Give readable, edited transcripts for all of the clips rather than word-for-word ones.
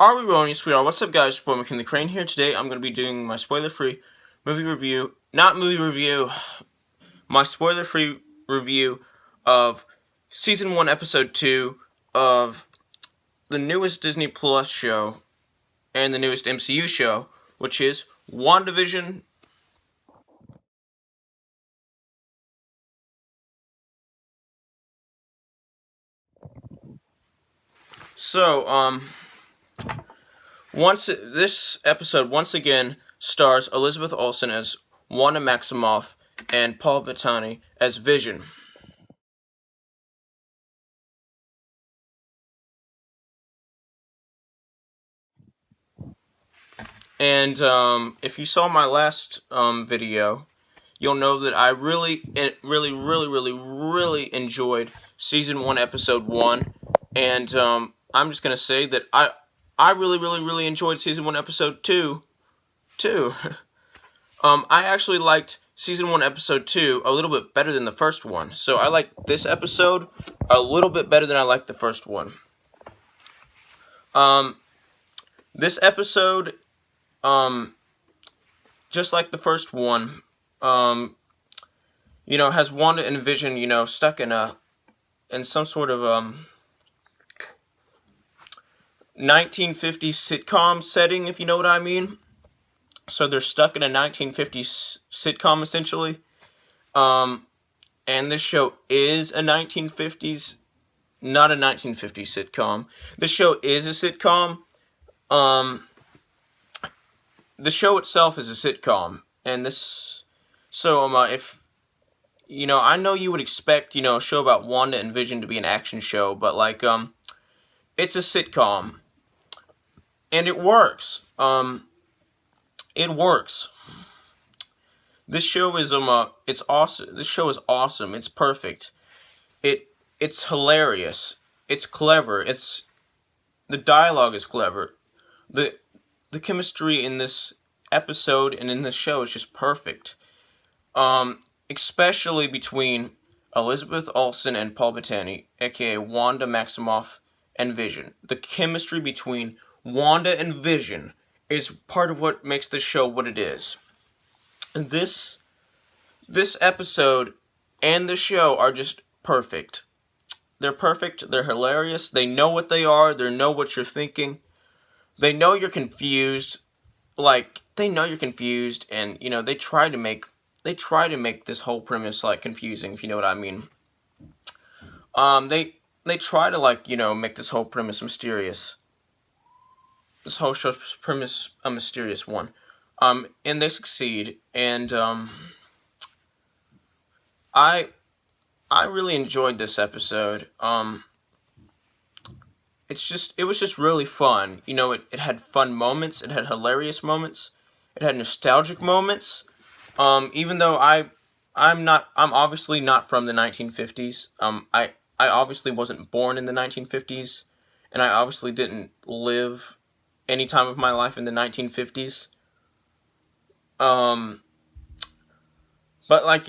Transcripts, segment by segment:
Are we rolling, sweetheart? What's up, guys? Your boy McKinley Crain here. Today, I'm going to be doing my spoiler-free movie review. Not movie review. My spoiler-free review of Season 1, Episode 2 of the newest Disney Plus show and the newest MCU show, which is WandaVision. So, this episode once again stars Elizabeth Olsen as Wanda Maximoff and Paul Bettany as Vision. And if you saw my last video, you'll know that I really enjoyed Season 1, Episode 1. And I'm just going to say that I really enjoyed Season 1, Episode 2, too. I actually liked Season 1, Episode 2 a little bit better than the first one. So I like this episode a little bit better than I liked the first one. This episode, just like the first one, has Wanda and Vision, stuck in some sort of 1950s sitcom setting, if you know what I mean. So they're stuck in a 1950s sitcom, essentially. And this show is a 1950s, not a 1950s sitcom. This show is a sitcom. The show itself is a sitcom, and if, I know you would expect, a show about Wanda and Vision to be an action show, but, it's a sitcom, and it works. It works. This show is, it's awesome. This show is awesome. It's perfect. It's hilarious. It's clever. The dialogue is clever. The chemistry in this episode and in this show is just perfect. Especially between Elizabeth Olsen and Paul Bettany, aka Wanda Maximoff and Vision. The chemistry between Wanda and Vision is part of what makes this show what it is. And this episode and the show are just perfect. They're perfect, they're hilarious, they know what they are, they know what you're thinking. They know you're confused, and, they try to make this whole premise, confusing, if you know what I mean. They try to, make this whole premise mysterious. This whole show's premise a mysterious one. And they succeed, and, I really enjoyed this episode. It was just really fun. It had fun moments, it had hilarious moments, it had nostalgic moments. Even though I'm obviously not from the 1950s. I obviously wasn't born in the 1950s, and I obviously didn't live any time of my life in the 1950s. But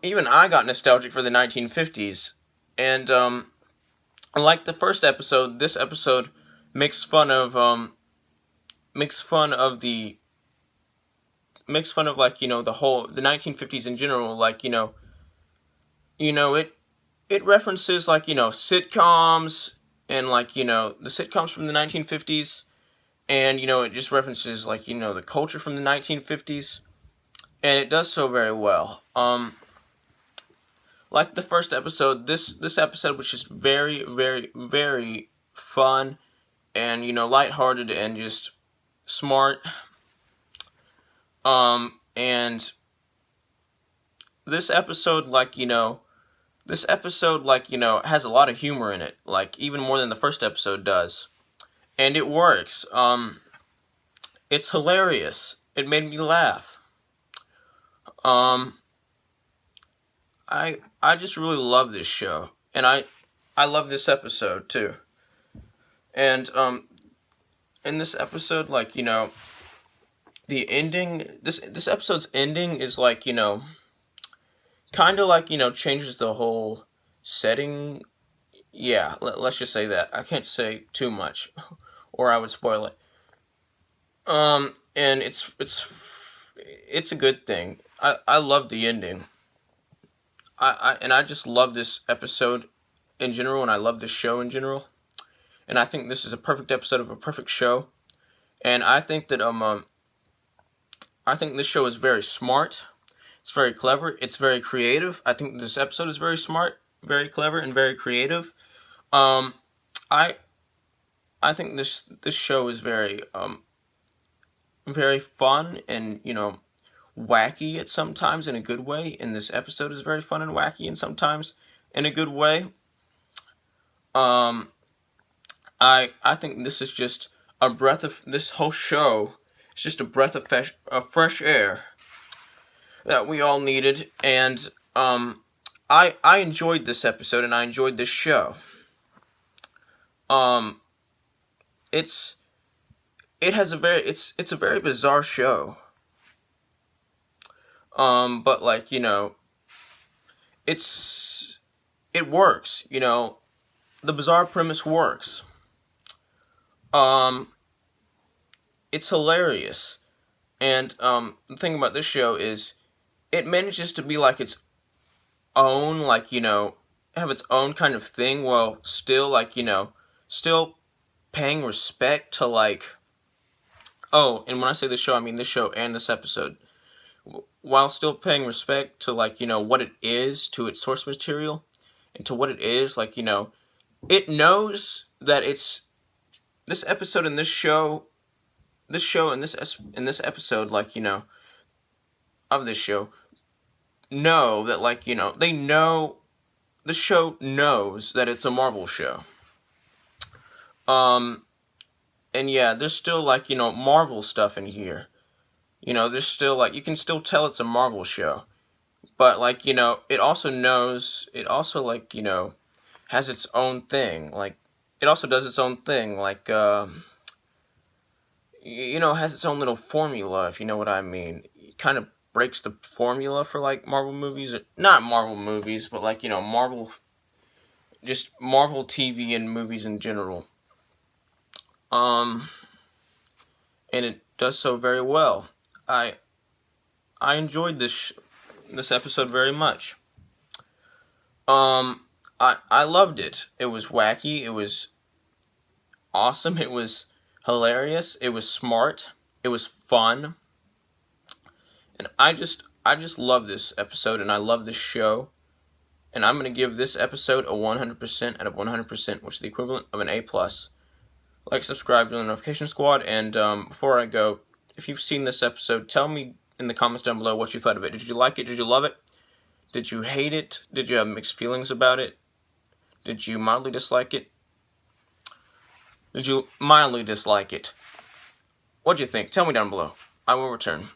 even I got nostalgic for the 1950s, and like the first episode, this episode makes fun of the whole the 1950s in general. It references sitcoms and the sitcoms from the 1950s, and it just references the culture from the 1950s, and it does so very well. Like the first episode, this episode was just very fun and, lighthearted and just smart. And this episode, has a lot of humor in it, even more than the first episode does. And it works. It's hilarious. It made me laugh. I just really love this show, and I love this episode too. And in this episode, the ending, this episode's ending is kind of changes the whole setting. Yeah, let's just say that. I can't say too much, or I would spoil it. And it's a good thing. I love the ending. I just love this episode in general, and I love this show in general. And I think this is a perfect episode of a perfect show. And I think that I think this show is very smart. It's very clever. It's very creative. I think this episode is very smart, very clever, and very creative. Um, I I think this show is very fun and wacky at sometimes in a good way. And this episode is very fun and wacky and sometimes in a good way. Um, I think this is just a breath of this whole show. It's just a breath of fresh air that we all needed, and I enjoyed this episode and I enjoyed this show. Um, it's it's a very bizarre show. But like it's it works. The bizarre premise works. Um, it's hilarious, and the thing about this show is it manages to be like its own, like have its own kind of thing, while still still paying respect to like. Oh, and when I say this show, I mean this show and this episode. While still paying respect to like what it is, to its source material, and to what it is, like it knows that it's this episode and this show and this episode, like of this show, know that like they know the show knows that it's a Marvel show. Um, and yeah, there's still like Marvel stuff in here. There's still like you can still tell it's a Marvel show, but like it also knows it also like has its own thing. Like it also does its own thing. Like has its own little formula, if you know what I mean. It kind of breaks the formula for like Marvel movies, or not Marvel movies, but like Marvel, just Marvel TV and movies in general. Um, and it does so very well. I I enjoyed this episode very much. I loved it. It was wacky. It was awesome. It was hilarious. It was smart. It was fun. And I just love this episode and I love this show. And I'm gonna give this episode a 100% out of 100%, which is the equivalent of an A plus. Like, subscribe to the notification squad, and before I go, if you've seen this episode, tell me in the comments down below what you thought of it. Did you like it? Did you love it? Did you hate it? Did you have mixed feelings about it? Did you mildly dislike it? Did you mildly dislike it? What'd you think? Tell me down below. I will return.